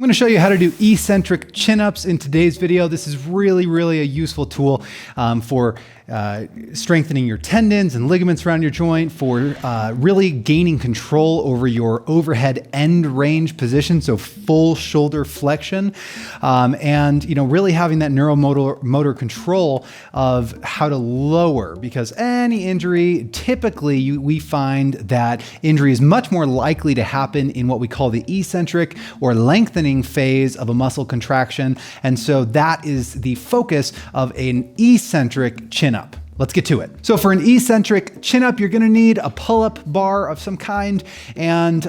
I'm going to show you how to do eccentric chin-ups in today's video. This is really a useful tool for strengthening your tendons and ligaments around your joint, for really gaining control over your overhead end range position, so full shoulder flexion, and really having that neuromotor control of how to lower, because any injury, typically we find that injury is much more likely to happen in what we call the eccentric or lengthening phase of a muscle contraction. And so that is the focus of an eccentric chin-up. Let's get to it. So for an eccentric chin-up, you're gonna need a pull-up bar of some kind and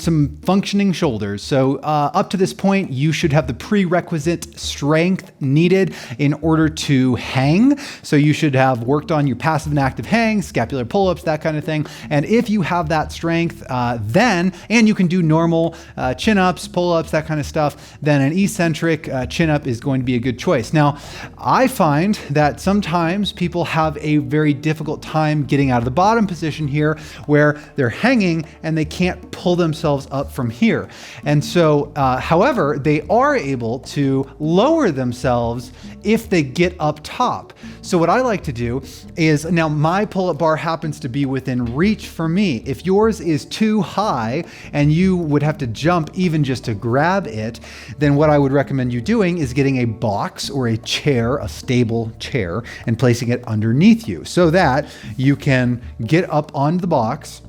some functioning shoulders. So up to this point, you should have the prerequisite strength needed in order to hang. So you should have worked on your passive and active hang, scapular pull-ups, that kind of thing. And if you have that strength, and you can do normal chin-ups, pull-ups, that kind of stuff, then an eccentric chin-up is going to be a good choice. Now, I find that sometimes people have a very difficult time getting out of the bottom position here, where they're hanging and they can't pull themselves up from here. And so, however, they are able to lower themselves if they get up top. So what I like to do is, now my pull-up bar happens to be within reach for me. If yours is too high and you would have to jump even just to grab it, then what I would recommend you doing is getting a box or a chair, a stable chair, and placing it underneath you so that you can get up on the box,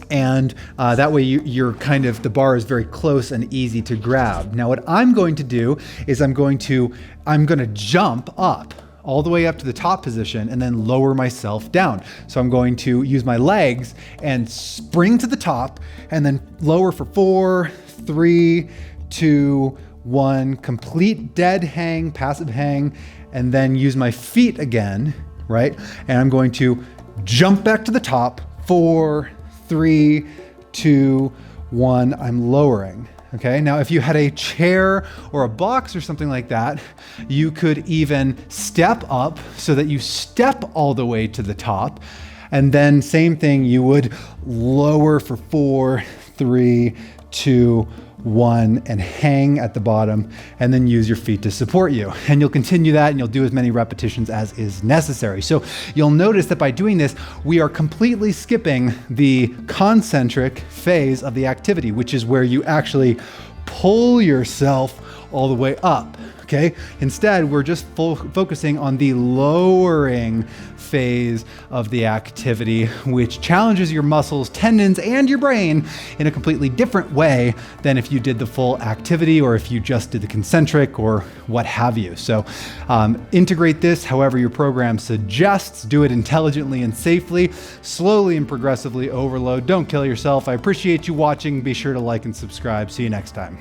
and that way you're kind of, the bar is very close and easy to grab. Now what I'm going to do is I'm going to jump up all the way up to the top position and then lower myself down. So I'm going to use my legs and spring to the top and then lower for 4, 3, 2, 1, complete dead hang, passive hang, and then use my feet again, right? And I'm going to jump back to the top, 4, 3, 2, 1, I'm lowering. Okay, now if you had a chair or a box or something like that, you could even step up so that you step all the way to the top. And then same thing, you would lower for 4, 3, 2, 1, and hang at the bottom, and then use your feet to support you. And you'll continue that, and you'll do as many repetitions as is necessary. So you'll notice that by doing this, we are completely skipping the concentric phase of the activity, which is where you actually pull yourself all the way up. Okay. Instead, we're just focusing on the lowering phase of the activity, which challenges your muscles, tendons, and your brain in a completely different way than if you did the full activity or if you just did the concentric or what have you. So integrate this however your program suggests. Do it intelligently and safely, slowly and progressively overload. Don't kill yourself. I appreciate you watching. Be sure to like and subscribe. See you next time.